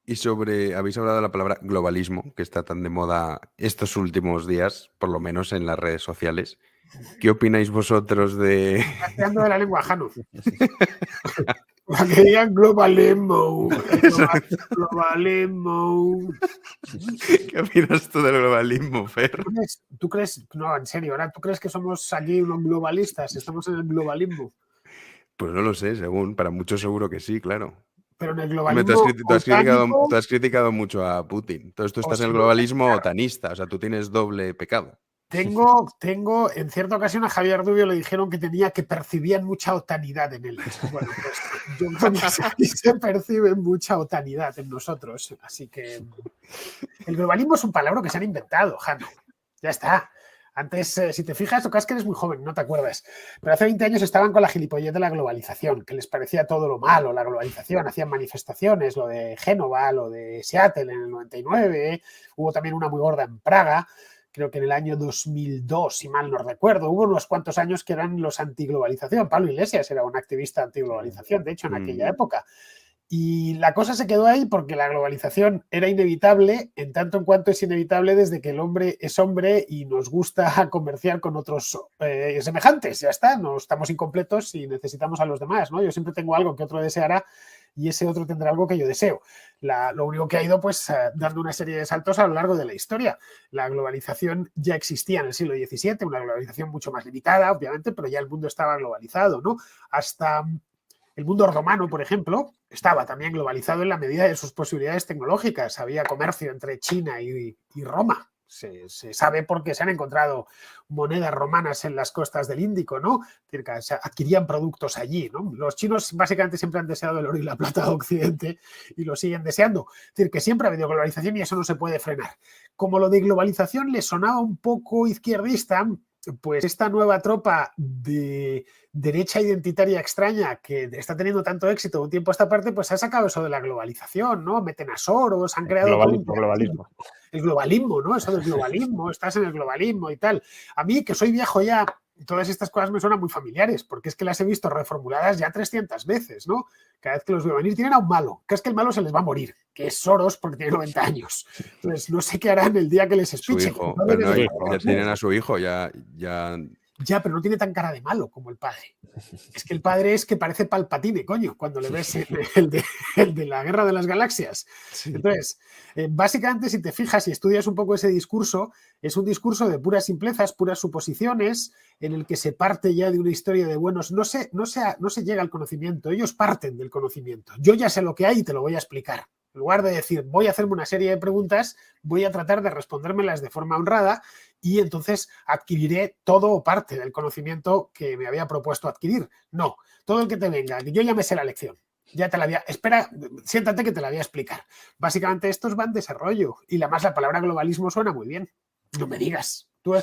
habéis hablado de la palabra globalismo, que está tan de moda estos últimos días, por lo menos en las redes sociales. ¿Qué opináis vosotros de... Casteando de la lengua, Jano. Para que digan globalismo. Exacto. Globalismo. ¿Qué opinas tú del globalismo, Fer? ¿Tú crees, no, en serio, ahora tú crees que somos aquí unos globalistas? Estamos en el globalismo. Pues no lo sé, según. Para muchos seguro que sí, claro. Pero en el Hombre, globalismo otánico, tú has criticado mucho a Putin. Entonces tú o estás en si el no, globalismo claro, otanista. O sea, tú tienes doble pecado. tengo, en cierta ocasión a Javier Rubio le dijeron que tenía que percibían mucha otanidad en él. Bueno, pues yo creo que se percibe mucha otanidad en nosotros. Así que el globalismo es un palabra que se han inventado, Jano. Ya está. Antes, si te fijas, tocas que eres muy joven, no te acuerdas. Pero hace 20 años estaban con la gilipollez de la globalización, que les parecía todo lo malo, la globalización. Hacían manifestaciones, lo de Génova, lo de Seattle en el 99. Hubo también una muy gorda en Praga, creo que en el año 2002, si mal no recuerdo. Hubo unos cuantos años que eran los antiglobalización. Pablo Iglesias era un activista antiglobalización, de hecho, en aquella época. Y la cosa se quedó ahí porque la globalización era inevitable, en tanto en cuanto es inevitable desde que el hombre es hombre y nos gusta comerciar con otros semejantes. Ya está, no estamos incompletos y necesitamos a los demás, ¿no? Yo siempre tengo algo que otro deseará y ese otro tendrá algo que yo deseo. Lo único que ha ido, pues, dando una serie de saltos a lo largo de la historia. La globalización ya existía en el siglo XVII, una globalización mucho más limitada, obviamente, pero ya el mundo estaba globalizado, ¿no? Hasta el mundo romano, por ejemplo, estaba también globalizado en la medida de sus posibilidades tecnológicas. Había comercio entre China y Roma. Se sabe porque se han encontrado monedas romanas en las costas del Índico, ¿no? Es decir, se adquirían productos allí, ¿no? Los chinos básicamente siempre han deseado el oro y la plata de Occidente y lo siguen deseando. Es decir, que siempre ha habido globalización y eso no se puede frenar. Como lo de globalización le sonaba un poco izquierdista, pues esta nueva tropa de derecha identitaria extraña que está teniendo tanto éxito de un tiempo a esta parte, pues ha sacado eso de la globalización, ¿no? Meten a Soros, han creado todo un... Globalismo. El globalismo, ¿no? Eso del globalismo, estás en el globalismo y tal. A mí, que soy viejo ya, todas estas cosas me suenan muy familiares, porque es que las he visto reformuladas ya 300 veces, ¿no? Cada vez que los veo venir tienen a un malo, que es que el malo se les va a morir, que es Soros porque tiene 90 años. Entonces, no sé qué harán el día que les Su espiche. hijo. Pero no, ya tienen a su hijo, ya... Ya, pero no tiene tan cara de malo como el padre. Es que el padre es que parece Palpatine, coño, cuando le ves el de la Guerra de las Galaxias. Sí. Entonces, básicamente, si te fijas y estudias un poco ese discurso, es un discurso de puras simplezas, puras suposiciones, en el que se parte ya de una historia de buenos. No se llega al conocimiento, ellos parten del conocimiento. Yo ya sé lo que hay y te lo voy a explicar. En lugar de decir, voy a hacerme una serie de preguntas, voy a tratar de respondérmelas de forma honrada y entonces adquiriré todo o parte del conocimiento que me había propuesto adquirir. No, todo el que te venga, yo ya me sé la lección. Ya te la voy a... Espera, siéntate que te la voy a explicar. Básicamente estos van desarrollo y la palabra globalismo suena muy bien. No me digas. ¿Tú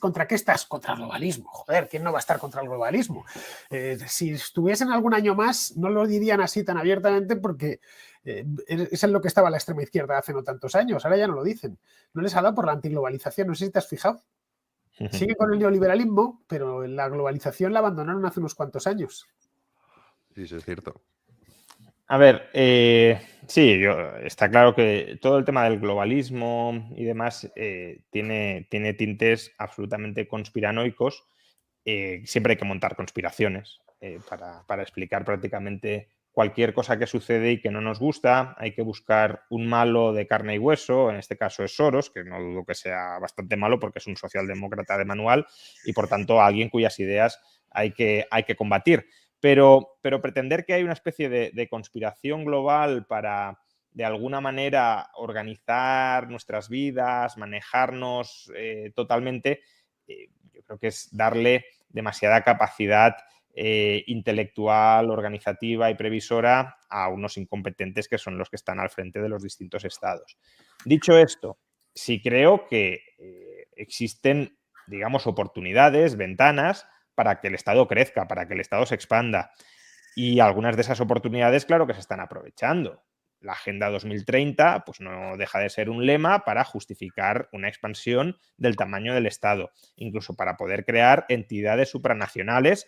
contra qué estás? Contra el globalismo. Joder, ¿quién no va a estar contra el globalismo? Si estuviesen algún año más, no lo dirían así tan abiertamente porque es en lo que estaba la extrema izquierda hace no tantos años. Ahora ya no lo dicen. No les ha dado por la antiglobalización. No sé si te has fijado. Sigue con el neoliberalismo, pero la globalización la abandonaron hace unos cuantos años. Sí, eso es cierto. A ver, sí, está claro que todo el tema del globalismo y demás tiene tintes absolutamente conspiranoicos. Siempre hay que montar conspiraciones para explicar prácticamente cualquier cosa que sucede y que no nos gusta. Hay que buscar un malo de carne y hueso, en este caso es Soros, que no dudo que sea bastante malo porque es un socialdemócrata de manual y por tanto alguien cuyas ideas hay que combatir. Pero pretender que hay una especie de conspiración global para, de alguna manera, organizar nuestras vidas, manejarnos totalmente, yo creo que es darle demasiada capacidad intelectual, organizativa y previsora a unos incompetentes que son los que están al frente de los distintos estados. Dicho esto, sí creo que existen, digamos, oportunidades, ventanas para que el Estado crezca, para que el Estado se expanda. Y algunas de esas oportunidades, claro que se están aprovechando. La Agenda 2030 pues no deja de ser un lema para justificar una expansión del tamaño del Estado, incluso para poder crear entidades supranacionales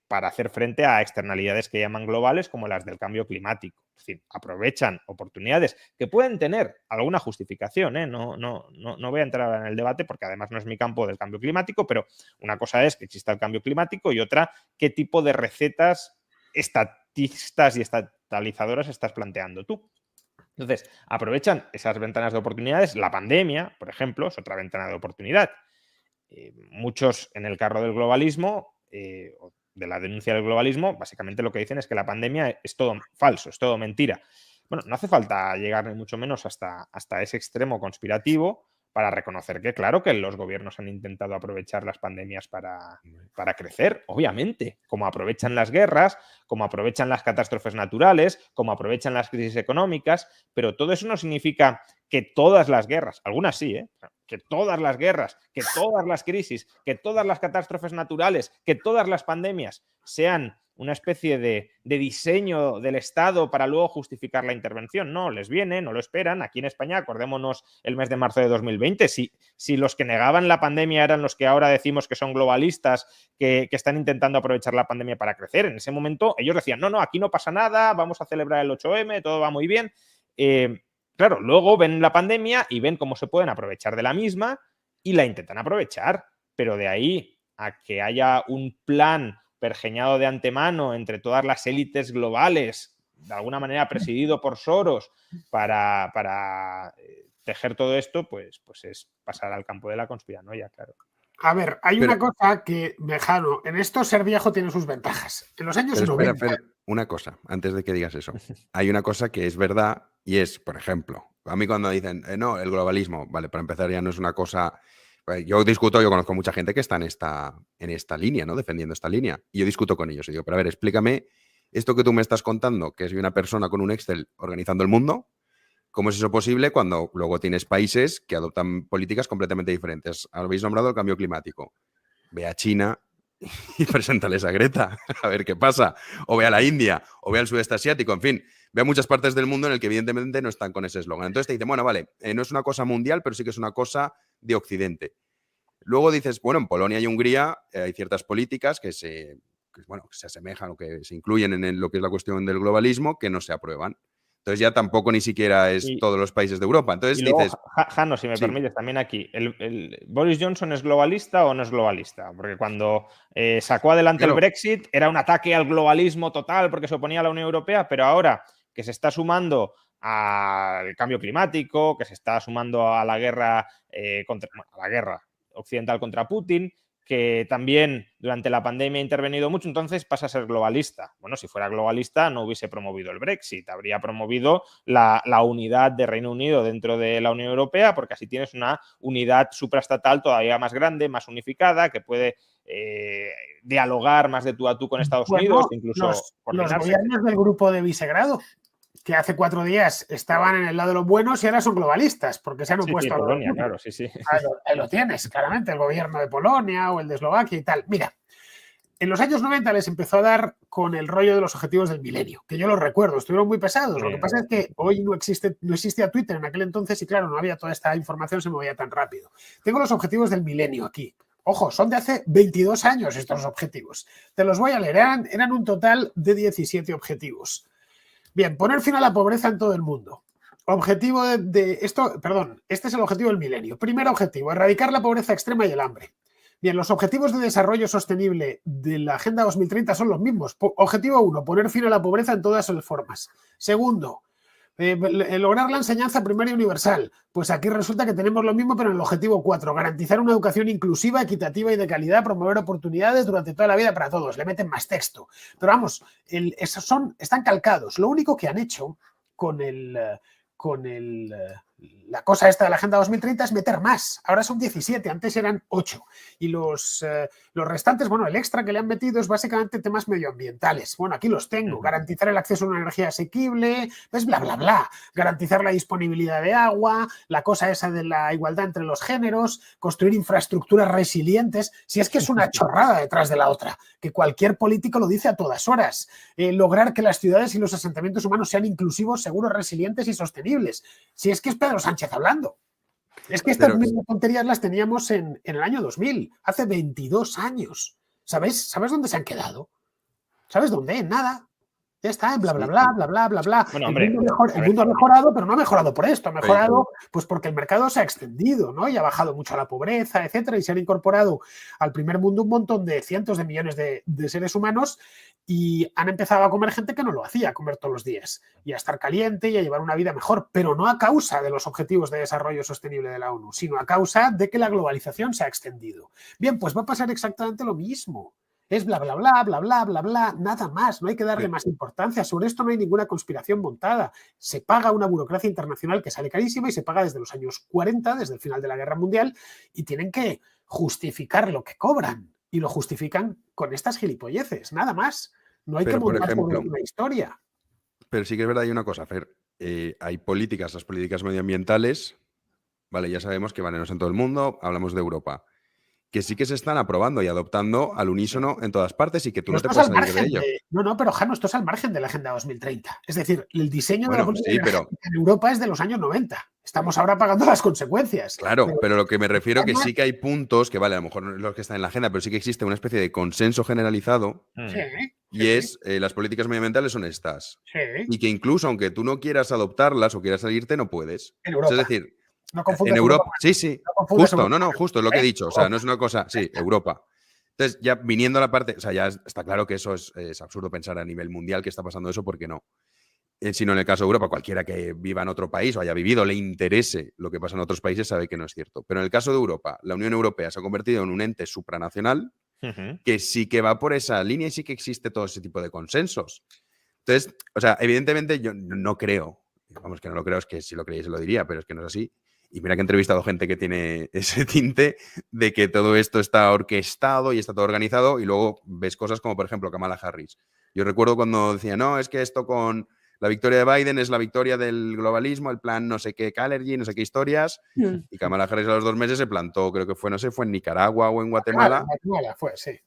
para hacer frente a externalidades que llaman globales como las del cambio climático. Es decir, aprovechan oportunidades que pueden tener alguna justificación, ¿eh? No voy a entrar en el debate porque además no es mi campo del cambio climático, pero una cosa es que exista el cambio climático y otra, qué tipo de recetas estatistas y estatalizadoras estás planteando tú. Entonces, aprovechan esas ventanas de oportunidades. La pandemia, por ejemplo, es otra ventana de oportunidad. Muchos en el carro del globalismo, de la denuncia del globalismo, básicamente lo que dicen es que la pandemia es todo falso, es todo mentira. Bueno, no hace falta llegar ni mucho menos hasta ese extremo conspirativo para reconocer que, claro, que los gobiernos han intentado aprovechar las pandemias para crecer, obviamente, como aprovechan las guerras, como aprovechan las catástrofes naturales, como aprovechan las crisis económicas, pero todo eso no significa que todas las guerras, algunas sí, que todas las guerras, que todas las crisis, que todas las catástrofes naturales, que todas las pandemias sean una especie de diseño del Estado para luego justificar la intervención. No, les viene, no lo esperan. Aquí en España, acordémonos el mes de marzo de 2020, si los que negaban la pandemia eran los que ahora decimos que son globalistas, que están intentando aprovechar la pandemia para crecer, en ese momento ellos decían, no, aquí no pasa nada, vamos a celebrar el 8M, todo va muy bien. Claro, luego ven la pandemia y ven cómo se pueden aprovechar de la misma y la intentan aprovechar, pero de ahí a que haya un plan pergeñado de antemano entre todas las élites globales, de alguna manera presidido por Soros, para tejer todo esto, pues es pasar al campo de la conspiranoia, claro. A ver, hay una cosa que, Mejano, en esto ser viejo tiene sus ventajas. En los años 90... Espera, una cosa, antes de que digas eso. Hay una cosa que es verdad y es, por ejemplo, a mí cuando dicen, no, el globalismo, vale, para empezar ya no es una cosa... Yo conozco mucha gente que está en esta línea, ¿no? Defendiendo esta línea. Y yo discuto con ellos y digo, pero a ver, explícame esto que tú me estás contando, que soy una persona con un Excel organizando el mundo, ¿cómo es eso posible cuando luego tienes países que adoptan políticas completamente diferentes? Habéis nombrado el cambio climático. Ve a China y preséntales a Greta, a ver qué pasa. O ve a la India, o ve al sudeste asiático, en fin. Ve a muchas partes del mundo en el que evidentemente no están con ese eslogan. Entonces te dicen, bueno, vale, no es una cosa mundial, pero sí que es una cosa de Occidente. Luego dices, bueno, en Polonia y Hungría hay ciertas políticas que se asemejan o que se incluyen en lo que es la cuestión del globalismo que no se aprueban. Entonces ya tampoco ni siquiera es todos los países de Europa. Entonces luego, dices... Jano, si me permites, también aquí, ¿el Boris Johnson es globalista o no es globalista? Porque cuando sacó adelante el Brexit era un ataque al globalismo total porque se oponía a la Unión Europea, pero ahora que se está sumando al cambio climático, que se está sumando a la guerra occidental contra Putin, que también durante la pandemia ha intervenido mucho, entonces pasa a ser globalista. Bueno, si fuera globalista no hubiese promovido el Brexit, habría promovido la unidad de Reino Unido dentro de la Unión Europea, porque así tienes una unidad supraestatal todavía más grande, más unificada, que puede dialogar más de tú a tú con Estados Unidos, incluso los gobiernos del grupo de Visegrado, que hace 4 días estaban en el lado de los buenos y ahora son globalistas, porque se han opuesto a Polonia, claro, sí. Ahí lo tienes, claramente, el gobierno de Polonia o el de Eslovaquia y tal. Mira, en los años 90 les empezó a dar con el rollo de los objetivos del milenio, que yo los recuerdo, estuvieron muy pesados. Lo que pasa es que hoy no existía Twitter en aquel entonces y claro, no había toda esta información, se movía tan rápido. Tengo los objetivos del milenio aquí. Ojo, son de hace 22 años estos objetivos. Te los voy a leer, eran un total de 17 objetivos. Bien, poner fin a la pobreza en todo el mundo. Objetivo este es el objetivo del milenio. Primer objetivo, erradicar la pobreza extrema y el hambre. Bien, los objetivos de desarrollo sostenible de la Agenda 2030 son los mismos. Objetivo 1, poner fin a la pobreza en todas sus formas. Segundo, lograr la enseñanza primaria universal. Pues aquí resulta que tenemos lo mismo, pero en el objetivo 4, garantizar una educación inclusiva, equitativa y de calidad, promover oportunidades durante toda la vida para todos. Le meten más texto. Pero vamos, están calcados. Lo único que han hecho con la cosa esta de la Agenda 2030 es meter más. Ahora son 17, antes eran 8. Y los restantes, bueno, el extra que le han metido es básicamente temas medioambientales. Bueno, aquí los tengo. Garantizar el acceso a una energía asequible, pues bla, bla, bla. Garantizar la disponibilidad de agua, la cosa esa de la igualdad entre los géneros, construir infraestructuras resilientes. Si es que es una chorrada detrás de la otra, que cualquier político lo dice a todas horas. Lograr que las ciudades y los asentamientos humanos sean inclusivos, seguros, resilientes y sostenibles. Si es que es Pedro Sánchez hablando. Es que estas mismas tonterías las teníamos en el año 2000, hace 22 años. ¿Sabes dónde se han quedado? ¿Sabes dónde? En nada. Ya está, en bla, bla, Sí. bla, bla, bla, bla, bla. Bueno, El hombre, mundo ha mejorado, pero no ha mejorado por esto. Ha Oye, mejorado pues porque el mercado se ha extendido, ¿no? Y ha bajado mucho la pobreza, etcétera, y se han incorporado al primer mundo un montón de cientos de millones de seres humanos y han empezado a comer gente que no lo hacía, a comer todos los días y a estar caliente y a llevar una vida mejor, pero no a causa de los objetivos de desarrollo sostenible de la ONU, sino a causa de que la globalización se ha extendido. Bien, pues va a pasar exactamente lo mismo. Es bla, bla, bla, bla, bla, bla, bla, nada más. No hay que darle más importancia. Sobre esto no hay ninguna conspiración montada. Se paga una burocracia internacional que sale carísima y se paga desde los años 40, desde el final de la Guerra Mundial, y tienen que justificar lo que cobran. Y lo justifican con estas gilipolleces, nada más. No hay que pero por montar ejemplo, una historia. pero sí que es verdad, hay una cosa, Fer. Hay políticas, las políticas medioambientales, vale, ya sabemos que valen en todo el mundo, hablamos de Europa, que sí que se están aprobando y adoptando al unísono en todas partes y que tú Pero no te esto es puedes al salir de margen ello. de... No, pero Jano, esto es al margen de la Agenda 2030. Es decir, el diseño de la Bueno, política sí, pero energética en Europa es de los años 90. Estamos ahora pagando las consecuencias. claro, pero lo que me refiero que España- sí que hay puntos que, vale, a lo mejor no es los que están en la agenda, pero sí que existe una especie de consenso generalizado Sí, y sí, es las políticas medioambientales son estas. sí. Y que incluso aunque tú no quieras adoptarlas o quieras salirte, no puedes. En O sea, es Europa. decir, No en confundas Europa Europa, sí, sí, no confundas justo, Europa. no, justo, es lo que he dicho. O sea, no Europa. es una cosa, sí, Europa. Entonces, ya viniendo a la parte, o sea, ya está claro que eso es absurdo pensar a nivel mundial que está pasando eso, porque no. Sino en el caso de Europa, cualquiera que viva en otro país o haya vivido, le interese lo que pasa en otros países, sabe que no es cierto. Pero en el caso de Europa, la Unión Europea se ha convertido en un ente supranacional que sí que va por esa línea y sí que existe todo ese tipo de consensos. Entonces, o sea, evidentemente yo no creo, vamos, que no lo creo, es que si lo creyese lo diría, pero es que no es así. Y mira que he entrevistado gente que tiene ese tinte de que todo esto está orquestado y está todo organizado y luego ves cosas como, por ejemplo, Kamala Harris. Yo recuerdo cuando decía, no, es que esto con la victoria de Biden es la victoria del globalismo, el plan no sé qué Kalergi, no sé qué historias, y Kamala Harris a los 2 meses se plantó, creo que fue, no sé, fue en Nicaragua o en Claro, Guatemala, Guatemala fue, sí.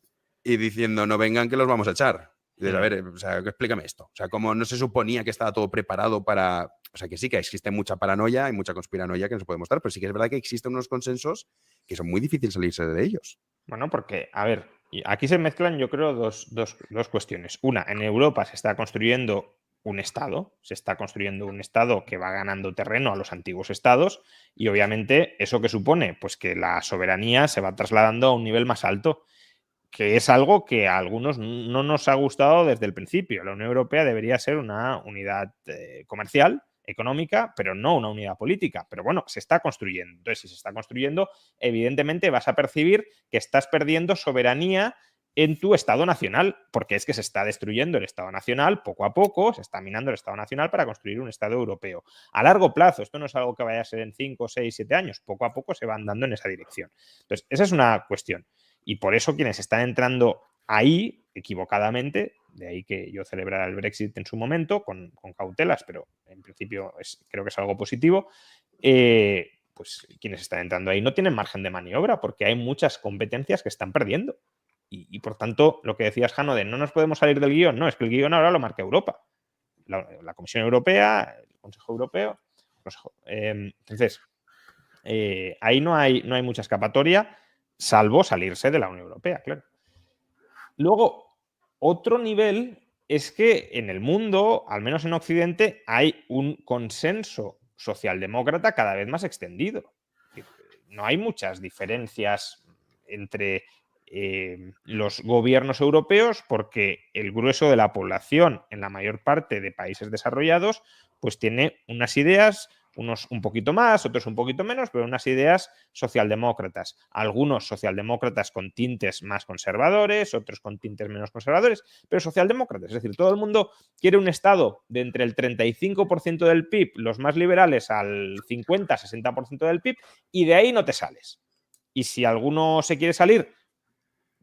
y diciendo, no vengan que los vamos a echar. Y dices, a Mm. ver, o sea, explícame esto. O sea, como no se suponía que estaba todo preparado para... O sea, que sí que existe mucha paranoia y mucha conspiranoia que no se puede mostrar, pero sí que es verdad que existen unos consensos que son muy difíciles salirse de ellos. Bueno, porque, a ver, aquí se mezclan, yo creo, dos cuestiones. Una, en Europa se está construyendo un Estado, que va ganando terreno a los antiguos estados y obviamente eso que supone, pues que la soberanía se va trasladando a un nivel más alto, que es algo que a algunos no nos ha gustado desde el principio. La Unión Europea debería ser una unidad comercial, económica, pero no una unidad política. Pero bueno, se está construyendo. Entonces, si se está construyendo, evidentemente vas a percibir que estás perdiendo soberanía en tu Estado nacional, porque es que se está destruyendo el Estado nacional poco a poco, se está minando el Estado nacional para construir un Estado europeo. A largo plazo, esto no es algo que vaya a ser en 5, 6, 7 años, poco a poco se van dando en esa dirección. Entonces, esa es una cuestión. Y por eso quienes están entrando ahí, equivocadamente, de ahí que yo celebrara el Brexit en su momento, con cautelas, pero en principio creo que es algo positivo, pues quienes están entrando ahí no tienen margen de maniobra porque hay muchas competencias que están perdiendo. Y por tanto, lo que decías, Jano, de no nos podemos salir del guión, no, es que el guión ahora lo marca Europa. La Comisión Europea, el Consejo Europeo. Entonces, ahí no hay mucha escapatoria, salvo salirse de la Unión Europea, claro. Luego, otro nivel es que en el mundo, al menos en Occidente, hay un consenso socialdemócrata cada vez más extendido. No hay muchas diferencias entre los gobiernos europeos porque el grueso de la población en la mayor parte de países desarrollados pues tiene unas ideas, unos un poquito más, otros un poquito menos, pero unas ideas socialdemócratas. Algunos socialdemócratas con tintes más conservadores, otros con tintes menos conservadores, pero socialdemócratas. Es decir, todo el mundo quiere un Estado de entre el 35% del PIB, los más liberales, al 50-60% del PIB, y de ahí no te sales. Y si alguno se quiere salir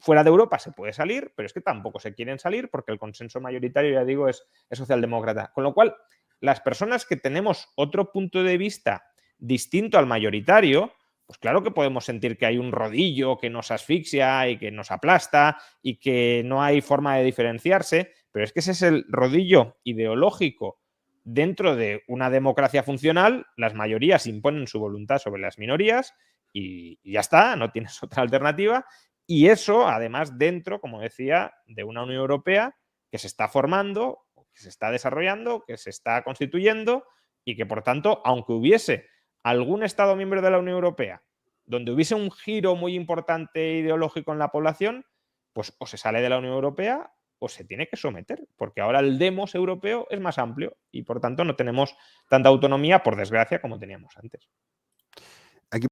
fuera de Europa, se puede salir, pero es que tampoco se quieren salir porque el consenso mayoritario, ya digo, es socialdemócrata. Con lo cual, las personas que tenemos otro punto de vista distinto al mayoritario, pues claro que podemos sentir que hay un rodillo que nos asfixia y que nos aplasta y que no hay forma de diferenciarse, pero es que ese es el rodillo ideológico dentro de una democracia funcional. Las mayorías imponen su voluntad sobre las minorías y ya está, no tienes otra alternativa. Y eso, además, dentro, como decía, de una Unión Europea que se está formando, que se está desarrollando, que se está constituyendo y que, por tanto, aunque hubiese algún Estado miembro de la Unión Europea donde hubiese un giro muy importante ideológico en la población, pues o se sale de la Unión Europea o se tiene que someter, porque ahora el demos europeo es más amplio y, por tanto, no tenemos tanta autonomía, por desgracia, como teníamos antes.